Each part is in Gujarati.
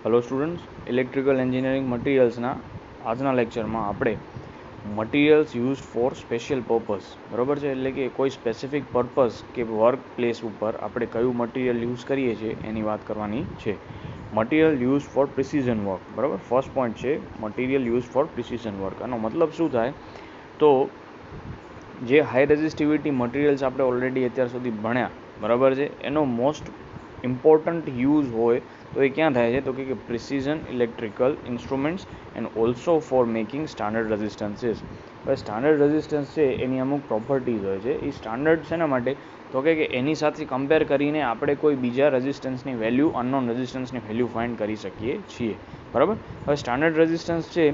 હેલો સ્ટુડન્ટ્સ, ઇલેક્ટ્રિકલ એન્જિનિયરિંગ મટીરિયલ્સના આજના લેક્ચરમાં આપણે materials used four special purpose બરાબર છે, એટલે કે કોઈ સ્પેસિફિક પર્પઝ કે વર્ક પ્લેસ ઉપર આપણે કયું મટીરિયલ યુઝ કરીએ છીએ એની વાત કરવાની છે. Material use for precision work, બરાબર. ફર્સ્ટ પોઈન્ટ છે material use for precision work. આનો મતલબ શું થાય તો જે હાઈ રેઝિસ્ટિવિટી મટીરિયલ્સ આપણે ઓલરેડી અત્યાર સુધી ભણ્યા બરાબર છે, એનો મોસ્ટ ઇમ્પોર્ટન્ટ યુઝ હોય તો એ ક્યાં થાય છે તો કે precision electrical instruments and also for making standard resistances. હવે સ્ટાન્ડર્ડ રેઝિસ્ટન્સ છે એની અમુક પ્રોપર્ટીઝ હોય છે. એ સ્ટાન્ડર્ડ શેના માટે તો કે એની સાથે કમ્પેર કરીને આપણે કોઈ બીજા રેઝિસ્ટન્સની વેલ્યુ, અનનોન રેઝિસ્ટન્સની વેલ્યુ ફાઇન્ડ કરી શકીએ છીએ, બરાબર. હવે સ્ટાન્ડર્ડ રેઝિસ્ટન્સ છે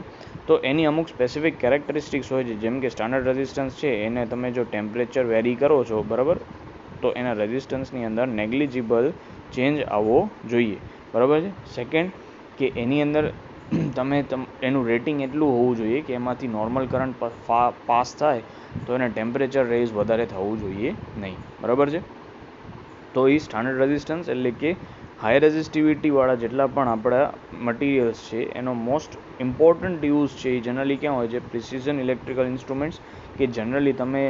તો એની અમુક સ્પેસિફિક કેરેક્ટરિસ્ટિક્સ હોય છે, જેમ કે સ્ટાન્ડર્ડ રેઝિસ્ટન્સ છે એને તમે જો ટેમ્પરેચર વેરી કરો છો બરાબર, તો એના રેઝિસ્ટન્સની અંદર નેગ્લિજિબલ ચેન્જ આવવો જોઈએ, બરાબર છે. સેકન્ડ કે એની અંદર એનું રેટિંગ એટલું હોવું જોઈએ કે એમાંથી નોર્મલ કરંટ પાસ થાય તો એને ટેમ્પરેચર રેઝ વધારે થવું જોઈએ નહીં, બરાબર છે. તો એ સ્ટાન્ડર્ડ રેઝિસ્ટન્સ એટલે કે હાઈ રેઝિસ્ટિવિટીવાળા જેટલા પણ આપણા મટીરિયલ્સ છે એનો મોસ્ટ ઇમ્પોર્ટન્ટ યુઝ છે એ જનરલી ક્યાં હોય છે? પ્રિસિઝન ઇલેક્ટ્રિકલ ઇન્સ્ટ્રુમેન્ટ્સ, કે જનરલી તમે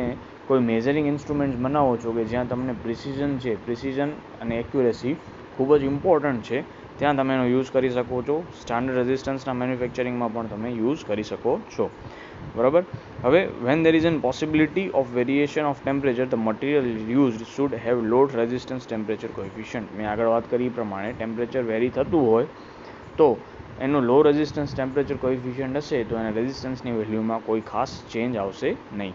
કોઈ મેઝરિંગ ઇન્સ્ટ્રુમેન્ટ્સ બનાવો છો કે જ્યાં તમને પ્રિસિઝન અને એક્યુરેસી ખૂબ જ ઇમ્પોર્ટન્ટ છે, ત્યાં તમે એનો યુઝ કરી શકો છો. સ્ટાન્ડર્ડ રેઝિસ્ટન્સના મેન્યુફેક્ચરિંગમાં પણ તમે યુઝ કરી શકો છો, બરાબર. હવે van there is an possibility of variation of temperature the material used should have load resistance temperature coefficient. મેં આગળ વાત કરી એ પ્રમાણે ટેમ્પરેચર વેરી થતું હોય તો એનું લો રેઝિસ્ટન્સ ટેમ્પરેચર કોએફિશિયન્ટ હશે તો એના રેઝિસ્ટન્સની વેલ્યુમાં કોઈ ખાસ ચેન્જ આવશે નહીં,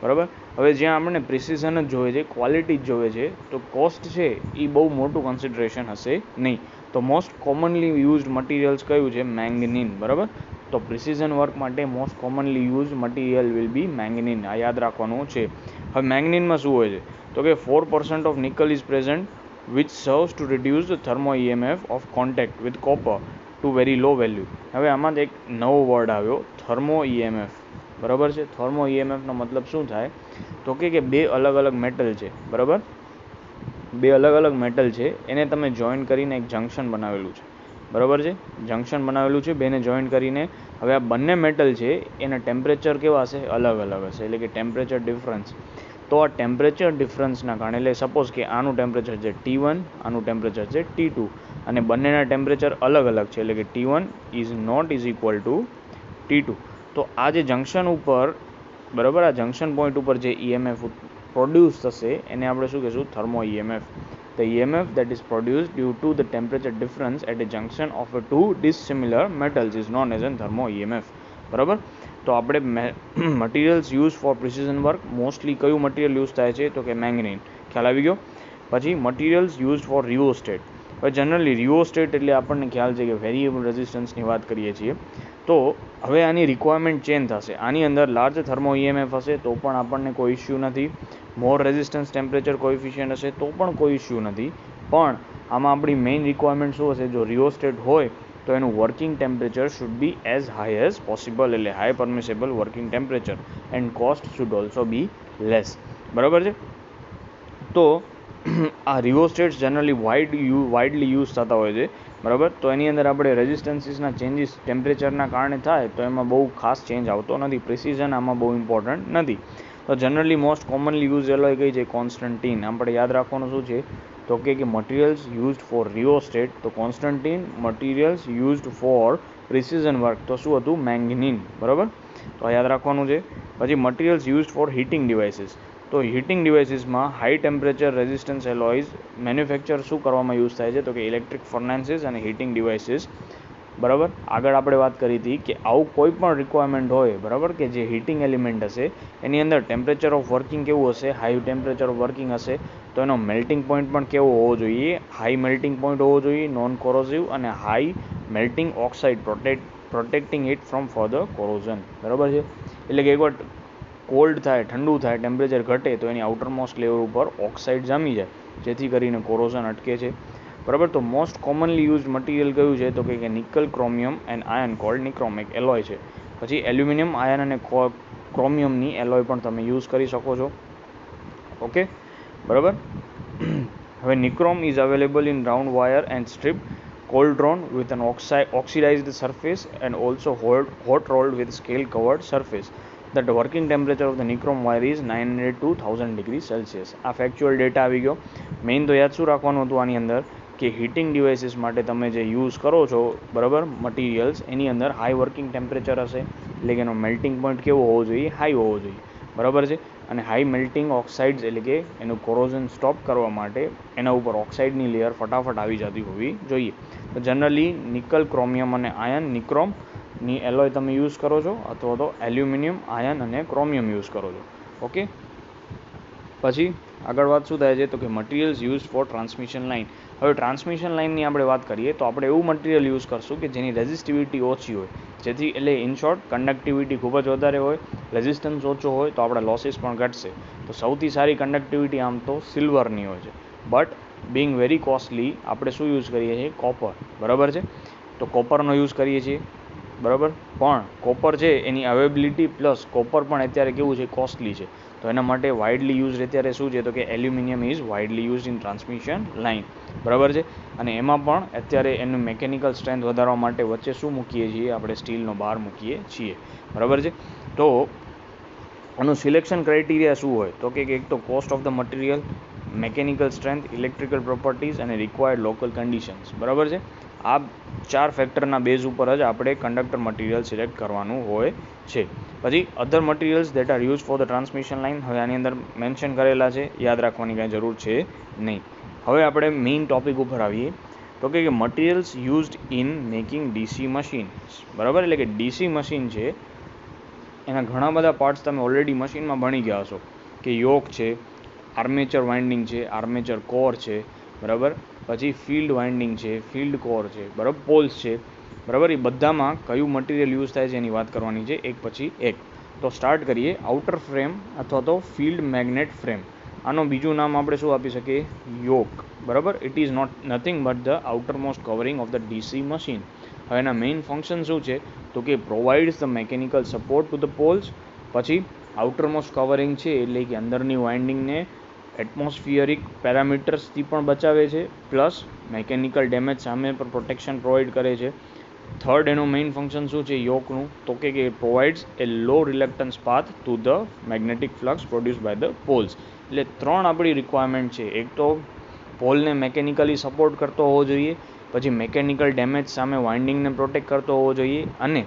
બરાબર. હવે જ્યાં આપણને પ્રિસિઝન જ જોઈએ છે, ક્વોલિટી જ જોઈએ છે, તો કોસ્ટ છે એ બહુ મોટું કન્સિડરેશન હશે નહીં. તો મોસ્ટ કોમનલી યુઝડ મટીરિયલ્સ કયું છે? મેંગનીન, બરાબર. તો પ્રિસિઝન વર્ક માટે most commonly use material will be manganin. આ યાદ રાખવાનું છે. હવે મેંગનીનમાં શું હોય છે તો કે 4% of nickel is present which serves to reduce the thermo EMF of contact with copper to very low value. હવે આમાં એક નવો વર્ડ આવ્યો, થર્મો EMF, બરાબર છે. થર્મો EMFનો મતલબ શું થાય તો કે બે અલગ અલગ મેટલ છે, બરાબર. બે અલગ અલગ મેટલ છે એને તમે જોઈન કરીને એક જંક્શન બનાવેલું છે, બરાબર છે. જંક્શન બનાવેલું છે બેને જોઈન કરીને. હવે આ બંને મેટલ છે એના ટેમ્પરેચર કેવા હશે? અલગ અલગ હશે, એટલે કે ટેમ્પરેચર ડિફરન્સ. તો આ ટેમ્પરેચર ડિફરન્સના કારણે, એટલે સપોઝ કે આનું ટેમ્પરેચર છે T1, આનું ટેમ્પરેચર છે T2, અને બંનેના ટેમ્પરેચર અલગ અલગ છે, એટલે કે T1 is not is equal to T2. તો આ જે જંક્શન ઉપર, બરાબર, આ જંક્શન પોઈન્ટ ઉપર જે EMF પ્રોડ્યુસ થશે એને આપણે શું કહીશું? Thermo EMF. The EMF that is produced due to the temperature difference at a junction of two dissimilar metals is known as a thermo EMF, બરાબર. તો આપણે materials use for precision work mostly કયું મટીરિયલ યુઝ થાય છે તો કે મેંગનીન. ખ્યાલ આવી ગયો. પછી મટીરિયલ્સ યુઝ ફોર રિઓસ્ટેટ. હવે જનરલી રિઓસ્ટેટ એટલે આપણને ખ્યાલ છે કે વેરિએબલ રેઝિસ્ટન્સની વાત કરીએ છીએ. તો હવે આની રિક્વાયરમેન્ટ ચેન્જ થશે. આની અંદર લાર્જ થર્મો EMF હશે તો પણ આપણને કોઈ ઇસ્યુ નથી. મોર રેઝિસ્ટન્સ ટેમ્પરેચર કોએફિશિયન્ટ હશે તો પણ કોઈ ઇસ્યુ નથી. પણ આમાં આપણી મેઇન રિક્વાયરમેન્ટ શું હશે? જો રિઓસ્ટેટ હોય તો એનું working temperature should be as high as possible, એટલે high permissible working temperature, and cost should also be less, બરાબર છે. તો આ રિઓસ્ટેટ્સ જનરલી વાઇડલી યુઝ થતા હોય છે, બરાબર. તો એની અંદર આપણે રેઝિસ્ટન્સીસના ચેન્જીસ ટેમ્પરેચરના કારણે થાય તો એમાં બહુ ખાસ ચેન્જ આવતો નથી. પ્રિસિઝન આમાં બહુ ઇમ્પોર્ટન્ટ નથી. તો generally most commonly use alloy કઈ છે? કોન્સ્ટન્ટીન. આપણે યાદ રાખવાનું શું છે તો કે મટીરિયલ્સ યુઝડ ફોર રિઓસ્ટેટ, તો constantan. Materials used for precision work તો શું હતું? મેંગનીન, બરાબર. તો આ યાદ રાખવાનું છે. પછી materials used for heating devices. તો હીટિંગ ડિવાઇસીસમાં high temperature resistance alloys manufacture શું કરવામાં યુઝ થાય છે તો કે ઇલેક્ટ્રિક ફર્નાન્સીસ અને હીટિંગ ડિવાઇસીસ, બરાબર. આગળ આપણે વાત કરી હતી કે આવું કોઈ પણ રિક્વાયરમેન્ટ હોય, બરાબર, કે જે હીટિંગ એલિમેન્ટ હશે એની અંદર ટેમ્પરેચર ઓફ વર્કિંગ કેવું હશે? હાઈ ટેમ્પરેચર ઓફ વર્કિંગ હશે તો એનો મેલ્ટિંગ પોઈન્ટ પણ કેવો હોવો જોઈએ? હાઈ મેલ્ટિંગ પોઈન્ટ હોવો જોઈએ, નોન કોરોઝિવ, અને high melting oxide protecting it from further corrosion, બરાબર છે. એટલે કે એકવાર કોલ્ડ થાય, ઠંડુ થાય, ટેમ્પરેચર ઘટે તો એની આઉટરમોસ્ટ લેવલ ઉપર ઓક્સાઇડ જામી જાય, જેથી કરીને કોરોઝન અટકે છે, બરાબર. તો મોસ્ટ કોમનલી યુઝ મટીરિયલ કયું છે તો કે nickel, chromium and iron called nichromic alloy છે. પછી એલ્યુમિનિયમ આયન અને ક્રોમિયમની એલોય પણ તમે યુઝ કરી શકો છો, ઓકે, બરાબર. હવે nichrome is available in round wire and strip cold drawn with an oxidized surface and also hot rolled with scale covered surface. That the working temperature of the nichrome wire is 900 to 1000 degrees Celsius. આ ફેક્ચ્યુઅલ ડેટા આવી ગયો. મેઇન તો યાદ શું રાખવાનું હતું આની અંદર કે હીટિંગ ડિવાઇસીસ માટે તમે જે યુઝ કરો છો બરાબર મટીરિયલ્સ એની અંદર હાઈ વર્કિંગ ટેમ્પરેચર હશે એટલે કે એનો મેલ્ટિંગ પોઈન્ટ કેવો હોવો જોઈએ, હાઈ હોવો જોઈએ બરાબર છે. અને હાઈ મેલ્ટિંગ ઓક્સાઇડ્સ એટલે કે એનું કોરોઝન સ્ટોપ કરવા માટે એના ઉપર ઓક્સાઇડની લેયર ફટાફટ આવી જતી હોવી જોઈએ. તો જનરલી નિકલ, ક્રોમિયમ અને આયન નિક્રોમની એલોય તમે યુઝ કરો છો અથવા તો એલ્યુમિનિયમ, આયન અને ક્રોમિયમ યુઝ કરો છો. ઓકે, પછી આગળ વાત શું થાય છે તો કે materials use for transmission line. હવે ટ્રાન્સમિશન લાઇનની આપણે વાત કરીએ તો આપણે એવું મટીરિયલ યુઝ કરશું કે જેની રેઝિસ્ટિવિટી ઓછી હોય, જેથી એટલે ઇન શોર્ટ કન્ડક્ટિવિટી ખૂબ જ વધારે હોય, રેઝિસ્ટન્સ ઓછો હોય તો આપણા લોસીસ પણ ઘટશે. તો સૌથી સારી કન્ડક્ટિવિટી આમ તો સિલ્વરની હોય છે, બટ બિંગ વેરી કોસ્ટલી આપણે શું યુઝ કરીએ છીએ, કોપર બરાબર છે. તો કોપરનો યુઝ કરીએ છીએ બરાબર, પણ કોપર છે એની અવેબિલિટી પ્લસ કોપર પણ અત્યારે કેવું છે, કોસ્ટલી છે. તો એના માટે વાઇડલી યુઝ અત્યારે શું છે તો કે aluminium is widely use in transmission line બરાબર છે. અને એમાં પણ અત્યારે એનું મેકેનિકલ સ્ટ્રેન્થ વધારવા માટે વચ્ચે શું મૂકીએ છીએ આપણે, સ્ટીલનો બાર મૂકીએ છીએ બરાબર છે. તો આનું સિલેક્શન ક્રાઇટેરિયા શું હોય તો કે એક તો cost of the material, mechanical strength, electrical properties અને રિક્વાયર્ડ લોકલ કન્ડિશન્સ બરાબર છે. આ 4 ફેક્ટરના બેઝ ઉપર જ આપણે કંડક્ટર મટીરિયલ સિલેક્ટ કરવાનું હોય છે. પછી other materials that are use for the transmission line, હવે આની અંદર મેન્શન કરેલા છે, યાદ રાખવાની કાંઈ જરૂર છે નહીં. હવે આપણે મેઇન ટોપિક ઉપર આવીએ તો કે materials used in making DC machines બરાબર. એટલે કે ડીસી મશીન છે એના ઘણા બધા પાર્ટ્સ તમે ઓલરેડી મશીનમાં ભણી ગયા હશો કે યોક છે, આર્મેચર વાઇન્ડિંગ છે, આર્મેચર કોર છે બરાબર, પછી ફિલ્ડ વાઇન્ડિંગ છે, ફિલ્ડ કોર છે બરાબર, પોલ્સ છે બરાબર. એ બધામાં કયું મટીરિયલ યુઝ થાય છે એની વાત કરવાની છે એક પછી એક. તો સ્ટાર્ટ કરીએ આઉટર ફ્રેમ અથવા તો ફિલ્ડ મેગ્નેટ ફ્રેમ. આનું બીજું નામ આપણે શું આપી શકીએ, યોક બરાબર. It is not nothing but the outermost covering of the DC machine. હવે એના મેઇન ફંક્શન શું છે તો કે provides the mechanical support to the poles. પછી આઉટર મોસ્ટ કવરિંગ છે એટલે કે અંદરની વાઇન્ડિંગને એટમોસ્ફિયરિક પેરામીટર્સથી પણ બચાવે છે, પ્લસ મેકેનિકલ ડેમેજ સામે પણ પ્રોટેક્શન પ્રોવાઈડ કરે છે. થર્ડ એનું મેઇન ફંક્શન શું છે યોકનું તો કે provides a low reluctance path to the magnetic flux produce by the poles. એટલે 3 આપણી રિક્વાયરમેન્ટ છે. એક તો પોલને મેકેનિકલી સપોર્ટ કરતો હોવો જોઈએ, પછી મેકેનિકલ ડેમેજ સામે વાઇન્ડિંગને પ્રોટેક્ટ કરતો હોવો જોઈએ, અને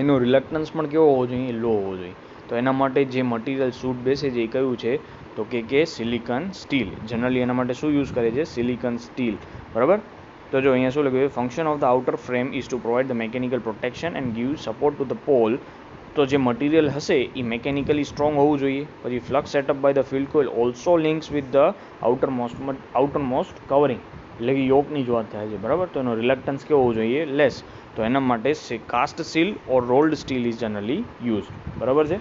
એનો રિલક્ટન્સ પણ કેવો હોવો જોઈએ, લો હોવો જોઈએ. તો એના માટે જે મટીરિયલ સૂટ બેસે છે એ કયું છે તો કે સિલિકન સ્ટીલ. જનરલી એના માટે શું યુઝ કરે છે, સિલિકન સ્ટીલ બરાબર. તો જો અહીંયા શું લખ્યું, function of the outer frame is to provide the mechanical protection and give support to the pole. તો જે મટીરિયલ હશે એ મેકેનિકલી સ્ટ્રોંગ હોવું જોઈએ. પછી flux set up by the field coil also links with the outermost covering, એટલે કે યોકની જ વાત થાય છે બરાબર. તો એનો રિલક્ટન્સ કેવો હોવો જોઈએ, લેસ. તો એના માટે cast steel or rolled steel is generally use બરાબર છે.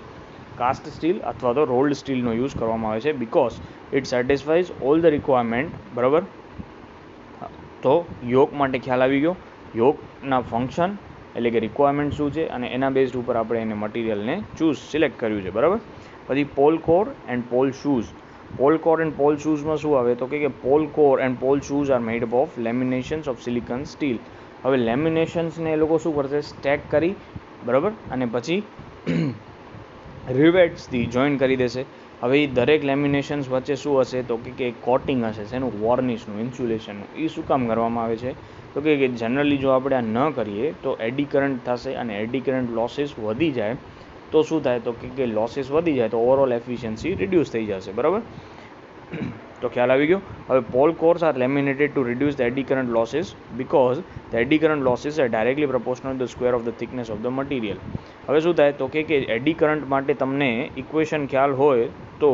કાસ્ટ સ્ટીલ અથવા તો રોલ્ડ સ્ટીલનો યુઝ કરવામાં આવે છે because it satisfies all the requirement બરાબર. તો યોક માટે ખ્યાલ આવી ગયો, યોકના ફંક્શન એટલે કે રિક્વાયરમેન્ટ શું છે અને એના બેઝ ઉપર આપણે એને મટીરિયલને સિલેક્ટ કર્યું છે બરાબર. પછી pole core and pole shoes. Pole core and pole શૂઝમાં શું આવે તો કે pole core and pole shoes are made up of laminations of silicon steel. હવે લેમિનેશન્સને એ લોકો શું કરશે, સ્ટેક કરી બરાબર અને પછી રિવેટ્સથી જોઈન કરી દેશે. હવે એ દરેક લેમિનેશન્સ વચ્ચે શું હશે તો કે કોટિંગ હશે, શેનું, વોર્નિશનું, ઇન્સ્યુલેશનનું. એ શું કામ કરવામાં આવે છે તો કે જનરલી જો આપણે આ ન કરીએ તો એડી કરંટ થશે, અને એડી કરંટ લોસીસ વધી જાય તો શું થાય તો કે લોસીસ વધી જાય તો ઓવરઓલ એફિશિયન્સી રિડ્યુસ થઈ જશે બરાબર. તો ખ્યાલ આવી ગયો. હવે pole cores are laminated to reduce the eddy current losses because the eddy current losses are directly proportional to the square of the thickness of the material. હવે શું થાય તો કે એડી કરંટ માટે તમને ઇક્વેશન ખ્યાલ હોય તો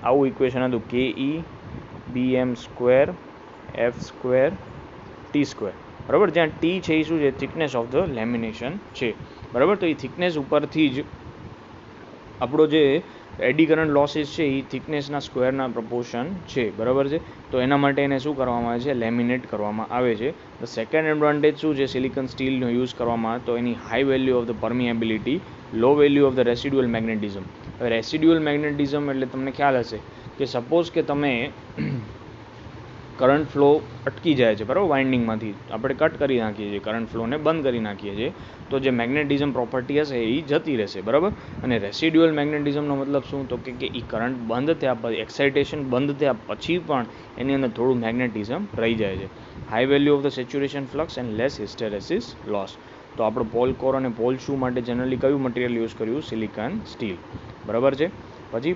આવું ઇક્વેશન હતું KE BM square F square T square બરાબર. જ્યાં T છે એ શું છે, થિકનેસ ઓફ ધ લેમિનેશન છે બરાબર. તો એ થિકનેસ ઉપરથી જ આપણો જે એડી કરંટ લોસીસ છે એ થિકનેસના સ્ક્વેરના પ્રપોર્શન છે બરાબર છે. તો એના માટે એને શું કરવામાં આવે છે, લેમિનેટ કરવામાં આવે છે. ધ સેકન્ડ એડવાન્ટેજ શું છે સિલિકોન સ્ટીલનો યુઝ કરવામાં આવે તો એની high value of the permeability, low value of the residual magnetism. હવે રેસિડ્યુઅલ મેગ્નેટિઝમ એટલે તમને ખ્યાલ હશે કે સપોઝ કે તમે કરંટ ફ્લો અટકી જાય છે, બરાબર, વાઇન્ડિંગમાંથી આપણે કટ કરી નાખીએ છીએ, કરંટ ફ્લોને બંધ કરી નાખીએ છીએ, તો જે મેગ્નેટિઝમ પ્રોપર્ટી હશે એ જતી રહેશે, બરાબર. અને રેસિડ્યુઅલ મેગ્નેટિઝમનો મતલબ શું, તો કે એ કરંટ બંધ થયા પછી, એક્સાઇટેશન બંધ થયા પછી પણ એની અંદર થોડું મેગ્નેટિઝમ રહી જાય છે. High value of the saturation flux and less hysteresis loss. તો આપણે પોલ કોર અને પોલ શૂ માટે જનરલી કયું મટીરિયલ યુઝ કર્યું, સિલિકોન સ્ટીલ, બરાબર છે. પછી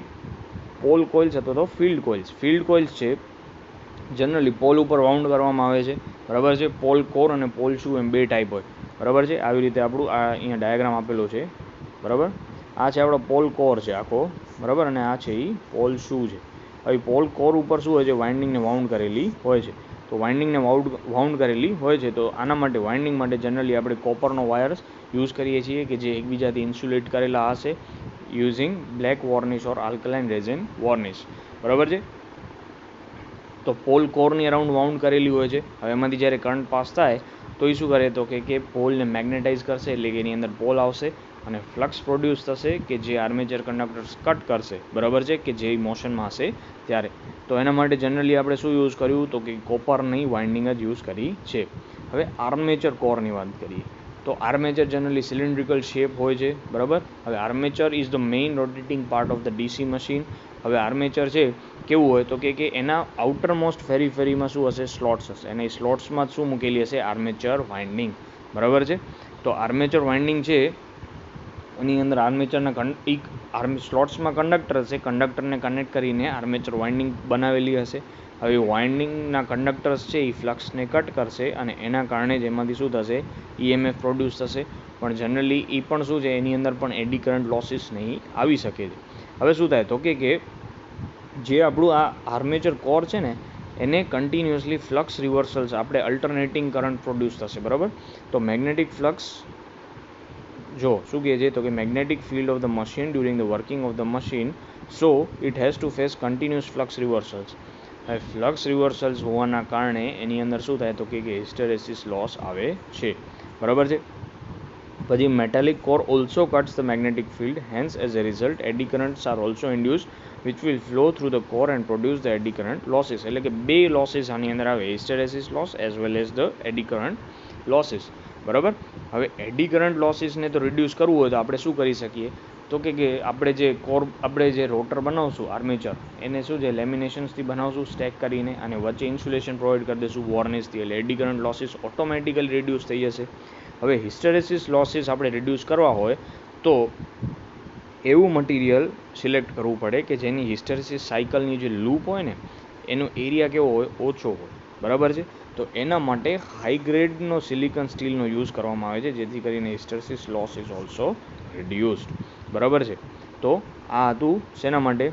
પોલ કોઇલ્સ અથવા તો ફિલ્ડ કોઇલ્સ. ફિલ્ડ કોઇલ્સ છે જનરલી પોલ ઉપર વાઉન્ડ કરવામાં આવે છે, બરાબર છે. પોલ કોર અને પોલ શૂ એમ બે ટાઈપ હોય, બરાબર છે. આવી રીતે આપણું આ અહીંયા ડાયાગ્રામ આપેલો છે, બરાબર. આ છે આપણો પોલ કોર છે આખો, બરાબર, અને આ છે એ પોલ શૂ છે. હવે પોલ કોર ઉપર શું હોય છે, વાઇન્ડિંગને વાઉન્ડ કરેલી હોય છે. તો વાઇન્ડિંગને વાઉન્ડ કરેલી હોય છે, તો આના માટે વાઇન્ડિંગ માટે જનરલી આપણે કોપરનો વાયર્સ યુઝ કરીએ છીએ કે જે એકબીજાથી ઇન્સ્યુલેટ કરેલા હશે યુઝિંગ બ્લેક વોર્નિશ ઓર આલ્કલાઇન રેઝિન વોર્નિશ, બરાબર છે. તો પોલ કોરની અરાઉન્ડ વાઉન્ડ કરેલી હોય છે. હવે એમાંથી જ્યારે કરંટ પાસ થાય તો એ શું કરે, તો કે પોલને મેગ્નેટાઇઝ કરશે, એટલે કે એની અંદર પોલ આવશે અને ફ્લક્સ પ્રોડ્યુસ થશે કે જે આર્મેચર કંડક્ટર્સ કટ કરશે, બરાબર છે, કે જે મોશનમાં હશે ત્યારે. તો એના માટે જનરલી આપણે શું યુઝ કર્યું, તો કે કોપરની વાઇન્ડિંગ જ યુઝ કરી છે. હવે આર્મેચર કોરની વાત કરીએ તો આર્મેચર જનરલી સિલિન્ડ્રિકલ શેપ હોય છે, બરાબર. હવે armature is the main rotating part of the DC machine. હવે આર્મેચર છે કેવું હોય, તો કે એના આઉટર મોસ્ટ ફેરીમાં શું હશે, સ્લોટ્સ હશે, અને એ સ્લોટ્સમાં શું મૂકેલી હશે, આર્મેચર વાઇન્ડિંગ, બરાબર છે. તો આર્મેચર વાઇન્ડિંગ છે એની અંદર આર્મેચરના સ્લોટ્સમાં કંડક્ટર હશે, કંડક્ટરને કનેક્ટ કરીને આર્મેચર વાઇન્ડિંગ બનાવેલી હશે. હવે વાઇન્ડિંગના કંડક્ટર્સ છે એ ફ્લક્સને કટ કરશે અને એના કારણે જ એમાંથી શું થશે, EMF પ્રોડ્યુસ થશે. પણ જનરલી એ પણ શું છે, એની અંદર પણ એડી કરંટ લોસીસ નહીં આવી શકે છે. હવે શું થાય, તો કે જે આપણું આ આર્મેચર કોર છે ને એને કન્ટિન્યુઅસલી ફ્લક્સ રિવર્સલ્સ, આપણે અલ્ટરનેટિંગ કરંટ પ્રોડ્યુસ થશે, બરાબર. તો મેગ્નેટિક ફ્લક્સ જો શું કહે છે, તો કે magnetic field of the machine during the working of the machine, so it has to face continuous flux reversals. હવે ફ્લક્સ રિવર્સલ્સ હોવાના કારણે એની અંદર શું થાય, તો કે હિસ્ટેરેસિસ લોસ આવે છે, બરાબર છે. પછી metallic core also cuts the magnetic field, hence as a result eddy currents are also induced which will flow through the core and produce the eddy current losses. એટલે કે બે લોસીસ આની અંદર આવે, hysteresis loss as well as the eddy current losses, બરાબર. હવે એડી કરંટ લોસીસને તો રિડ્યુસ કરવું હોય તો આપણે શું કરી શકીએ, તો કે આપણે જે રોટર બનાવશું આર્મેચર, એને શું છે, લેમિનેશન્સથી બનાવશું સ્ટેક કરીને, અને વચ્ચે ઇન્સ્યુલેશન પ્રોવાઈડ કરી દઈશું વોર્નિશથી, એટલે eddy current losses automatically reduce થઈ જશે. હવે હિસ્ટેરેસિસ લોસીસ આપણે રિડ્યુસ કરવા હોય તો એવું મટીરિયલ સિલેક્ટ કરવું પડે કે જેની હિસ્ટેરેસિસ સાયકલની જે લૂપ હોય ને એનો એરિયા કેવો હોય, ઓછો હોય, બરાબર છે. તો એના માટે હાઈ ગ્રેડનો સિલિકોન સ્ટીલનો યુઝ કરવામાં આવે છે, જેથી કરીને hysteresis loss is also reduced, બરાબર છે. તો આ હતું શેના માટે,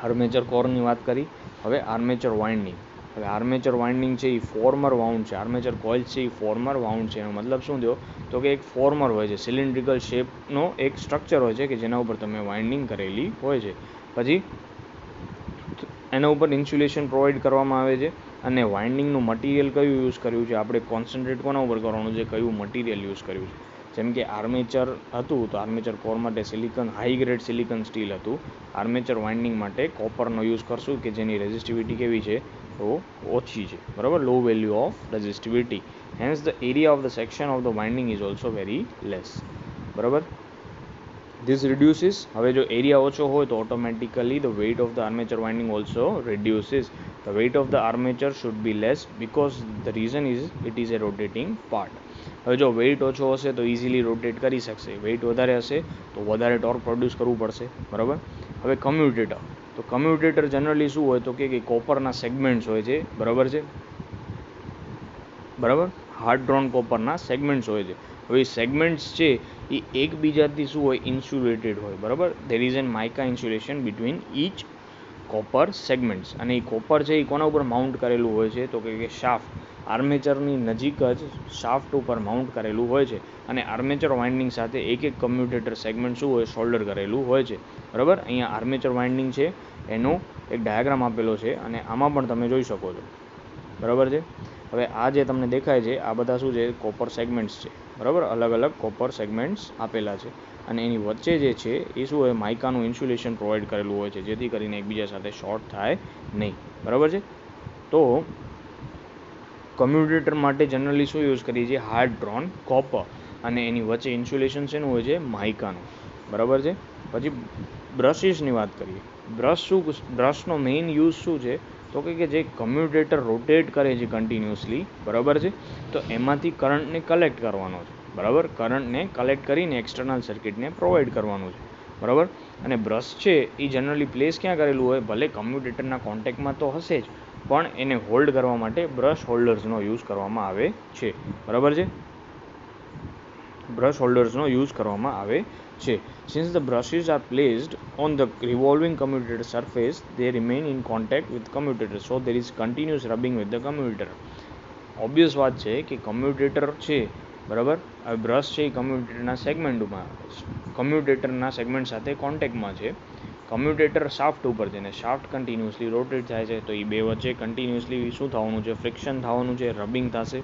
આર્મેચર કોરની વાત કરી. હવે આર્મેચર વાઇન્ડિંગ. હવે આર્મેચર વાઇન્ડિંગ છે એ ફોર્મર વાઉન્ડ છે, આર્મેચર કોઇલ છે એ ફોર્મર વાઉન્ડ છે. એનો મતલબ શું થયો, તો કે એક ફોર્મર હોય છે, સિલિન્ડ્રિકલ શેપનો એક સ્ટ્રક્ચર હોય છે કે જેના ઉપર તમે વાઇન્ડિંગ કરેલી હોય છે. પછી એના ઉપર ઇન્સ્યુલેશન પ્રોવાઈડ કરવામાં આવે છે. અને વાઇન્ડિંગનું મટીરિયલ કયું યુઝ કર્યું છે, આપણે કોન્સન્ટ્રેટ કોના ઉપર કરવાનું છે, કયું મટીરિયલ યુઝ કર્યું છે. જેમ કે આર્મેચર હતું તો આર્મેચર કોર માટે હાઈ ગ્રેડ સિલિકોન સ્ટીલ હતું. આર્મેચર વાઇન્ડિંગ માટે કોપરનો યુઝ કરશું કે જેની રેઝિસ્ટિવિટી કેવી છે, તો ઓછી છે, બરાબર, low value of resistivity, hence the area of the section of the winding is also very less, બરાબર. This reduces. હવે જો એરિયા ઓછો હોય તો automatically the weight of the armature winding also reduces. The weight of the armature should be less because the reason is it is a rotating part. હવે જો વેઇટ ઓછો હશે તો ઇઝીલી રોટેટ કરી શકશે, વેઇટ વધારે હશે તો વધારે ટોર્ક પ્રોડ્યુસ કરવું પડશે, બરાબર. હવે કમ્યુટેટર. તો કમ્યુટેટર જનરલી શું હોય, તો કે કોપરના સેગમેન્ટ્સ હોય છે, બરાબર છે, બરાબર, હાર્ડ ડ્રોન કોપરના સેગમેન્ટ્સ હોય છે. હવે એ સેગમેન્ટ્સ છે એ એકબીજાથી શું હોય, ઇન્સ્યુલેટેડ હોય, બરાબર. There is an mica insulation between each copper segments. અને એ કોપર છે એ કોના ઉપર માઉન્ટ કરેલું હોય છે, તો કે શાફ્ટ, આર્મેચરની નજીક જ શાફ્ટ ઉપર માઉન્ટ કરેલું હોય છે. અને આર્મેચર વાઇન્ડિંગ સાથે એક કમ્યુટેટર સેગમેન્ટ શું હોય, શોલ્ડર કરેલું હોય છે, બરાબર. અહીંયા આર્મેચર વાઇન્ડિંગ છે એનો એક ડાયાગ્રામ આપેલો છે અને આમાં પણ તમે જોઈ શકો છો, બરાબર છે. હવે આ જે તમને દેખાય છે આ બધા શું છે, કોપર સેગમેન્ટ્સ છે, બરાબર, અલગ અલગ કોપર સેગમેન્ટ્સ આપેલા છે. અને એની વચ્ચે જે છે એ શું હોય, માઇકાનું ઇન્સ્યુલેશન પ્રોવાઈડ કરેલું હોય છે, જેથી કરીને એકબીજા સાથે શોર્ટ થાય નહીં, બરાબર છે. તો કમ્યુટેટર માટે જનરલી શું યુઝ કરીએ છીએ? હાર્ડ ડ્રોન કોપર, અને એની વચ્ચે ઇન્સ્યુલેશન શેનું હોય છે? માઇકાનું. બરાબર છે. પછી બ્રશિસની વાત કરીએ. બ્રશનો મેઇન યુઝ શું છે? તો કે જે કમ્યુટેટર રોટેટ કરે છે કન્ટિન્યુઅસલી, બરાબર છે, તો એમાંથી કરંટને કલેક્ટ કરવાનો છે. બરાબર, કરંટને કલેક્ટ કરીને એક્સટર્નલ સર્કિટને પ્રોવાઈડ કરવાનું છે. બરાબર. અને બ્રશ છે એ જનરલી પ્લેસ ક્યાં કરેલું હોય? ભલે કમ્યુટેટરના કોન્ટેક્ટમાં તો હશે જ, પણ એને હોલ્ડ કરવા માટે બ્રશ હોલ્ડર્સનો યુઝ કરવામાં આવે છે. બરાબર છે. બ્રશ હોલ્ડર્સનો યુઝ કરવામાં આવે છે. Since the brushes are placed on the revolving commutator surface, they remain in contact with commutator, so there is continuous rubbing with the commutator. Obvious વાત છે કે કમ્યુટેટર છે, બરાબર, હવે બ્રશ છે એ કમ્યુટેટરના સેગમેન્ટ સાથે કોન્ટેક્ટમાં છે. કમ્યુટેટર શાફ્ટ ઉપર છે ને શાફ્ટ કન્ટિન્યુઅસલી રોટેટ થાય છે, તો એ બે વચ્ચે કન્ટિન્યુઅસલી શું થવાનું છે? ફ્રિક્શન થવાનું છે, રબિંગ થશે.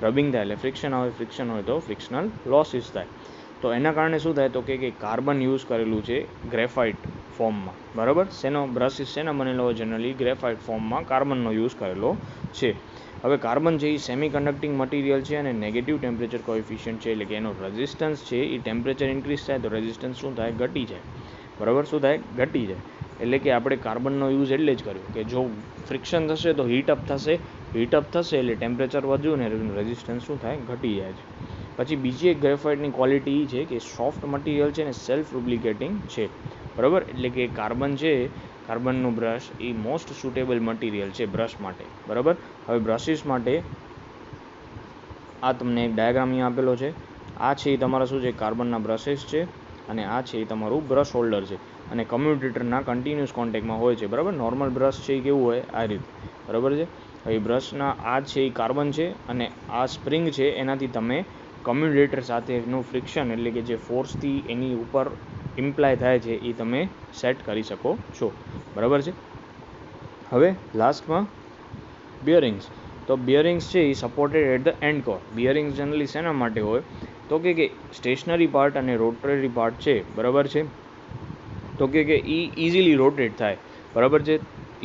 રબિંગ થાય એટલે ફ્રિક્શન આવે, ફ્રિક્શન હોય તો ફ્રિક્શનલ લોસીસ થાય. તો એના કારણે શું થાય? તો કે કાર્બન યુઝ કરેલું છે ગ્રેફાઇટ ફોર્મમાં. બરાબર, શેનો બ્રશિસ શેના બનેલો હોય? જનરલી ગ્રેફાઇટ ફોર્મમાં કાર્બનનો યુઝ કરેલો છે. હવે કાર્બન છે એ સેમી કન્ડક્ટિંગ મટીરિયલ છે અને નેગેટિવ ટેમ્પરેચર કોએફિશિયન્ટ છે, એટલે કે એનો રેઝિસ્ટન્સ છે એ ટેમ્પરેચર ઇન્ક્રીઝ થાય તો રેઝિસ્ટન્સ શું થાય? ઘટી જાય. બરાબર, શું થાય? ઘટી જાય. એટલે કે આપણે કાર્બનનો યુઝ એટલે જ કર્યો કે જો ફ્રિક્શન થશે તો હીટઅપ થશે, હીટઅપ થશે એટલે ટેમ્પરેચર વધ્યું ને રેઝિસ્ટન્સ શું થાય? ઘટી જાય છે. પછી બીજી એક ગ્રેફાઇટની ક્વોલિટી એ છે કે સોફ્ટ મટીરિયલ છે ને સેલ્ફ રુબ્લિકેટિંગ છે. બરાબર, એટલે કે કાર્બન છે, કાર્બનનું બ્રશ એ મોસ્ટ સુટેબલ મટીરિયલ છે બ્રશ માટે. બરાબર. હવે બ્રશિસ માટે આ તમને એક ડાયાગ્રામ અહીંયા આપેલો છે. આ છે એ તમારા શું છે? કાર્બનના બ્રશિસ છે, અને આ છે એ તમારું બ્રશ હોલ્ડર છે, અને કમ્યુટેટરના કન્ટિન્યુઅસ કોન્ટેક્ટમાં હોય છે. બરાબર, નોર્મલ બ્રશ છે એ કેવું હોય? આ રીતે. બરાબર છે. હવે બ્રશના આ છે એ કાર્બન છે, અને આ સ્પ્રિંગ છે, એનાથી તમે કમ્યુટેટર સાથેનું ફ્રિક્શન, એટલે કે જે ફોર્સથી એની ઉપર ઇમ્પ્લાય થાય છે એ તમે સેટ કરી શકો છો. બરાબર છે. હવે લાસ્ટમાં બિયરિંગ્સ. તો બિયરિંગ્સ છે એ supported at the end core. Bearings generally શેના માટે હોય? તો કે સ્ટેશનરી પાર્ટ અને રોટરી પાર્ટ છે, બરાબર છે, તો કે એ ઇઝીલી રોટેટ થાય. બરાબર છે,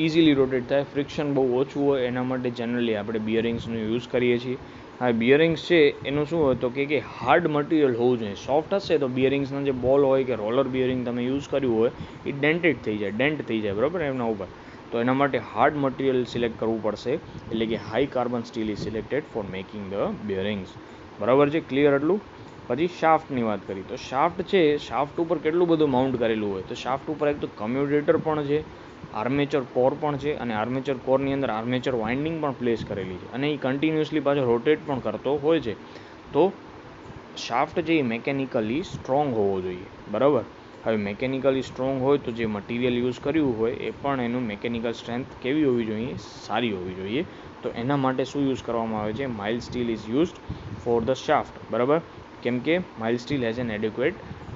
ઇઝીલી રોટેટ થાય, ફ્રિક્શન બહુ ઓછું હોય, એના માટે જનરલી આપણે બિયરિંગ્સનો યુઝ કરીએ છીએ. હા, બિયરિંગ્સ છે એનું શું હોય? તો કે હાર્ડ મટીરિયલ હોવું જોઈએ. સોફ્ટ હશે તો બિયરિંગ્સના જે બોલ હોય કે રોલર બિયરિંગ તમે યુઝ કર્યું હોય એ ડેન્ટ થઈ જાય. બરાબર, એમના ઉપર. તો એના માટે હાર્ડ મટીરિયલ સિલેક્ટ કરવું પડશે, એટલે કે high carbon steel is selected for making the bearings. બરાબર છે, ક્લિયર એટલું? પછી શાફ્ટની વાત કરી તો શાફ્ટ છે, શાફ્ટ ઉપર કેટલું બધું માઉન્ટ કરેલું હોય? તો શાફ્ટ ઉપર એક તો કમ્યુટેટર પણ છે, આર્મેચર કોર પણ છે, અને આર્મેચર કોરની અંદર આર્મેચર વાઇન્ડિંગ પણ પ્લેસ કરેલી છે, અને એ કન્ટિન્યુઅસલી પાછો રોટેટ પણ કરતો હોય છે. તો શાફ્ટ છે એ મેકેનિકલી સ્ટ્રોંગ હોવો જોઈએ. બરાબર. હવે મેકેનિકલી સ્ટ્રોંગ હોય તો જે મટીરિયલ યુઝ કર્યું હોય એ પણ એનું મેકેનિકલ સ્ટ્રેન્થ કેવી હોવી જોઈએ? સારી હોવી જોઈએ. તો એના માટે શું યુઝ કરવામાં આવે છે? Mild steel is used for the shaft. બરાબર, કેમ કે mild steel has N educate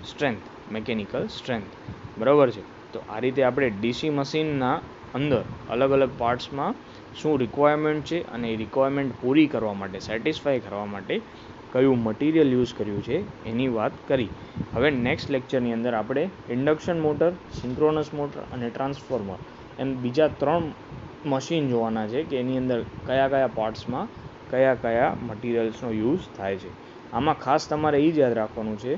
strength, mechanical strength. બરાબર છે. તો આ રીતે આપણે ડીસી મશીનના અંદર અલગ અલગ પાર્ટ્સમાં શું રિક્વાયરમેન્ટ છે, અને એ રિક્વાયરમેન્ટ પૂરી કરવા માટે, સેટિસ્ફાય કરવા માટે કયું મટીરિયલ યુઝ કર્યું છે એની વાત કરી. હવે નેક્સ્ટ લેક્ચરની અંદર આપણે ઇન્ડક્શન મોટર, સિન્ક્રોનસ મોટર અને ટ્રાન્સફોર્મર એમ બીજા 3 મશીન જોવાના છે કે એની અંદર કયા કયા પાર્ટ્સમાં કયા કયા મટીરિયલ્સનો યુઝ થાય છે. આમાં ખાસ તમારે એ જ યાદ રાખવાનું છે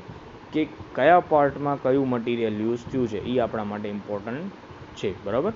કે કયા પાર્ટમાં કયું મટીરિયલ યુઝ થયું છે એ આપણા માટે ઇમ્પોર્ટન્ટ છે. બરાબર.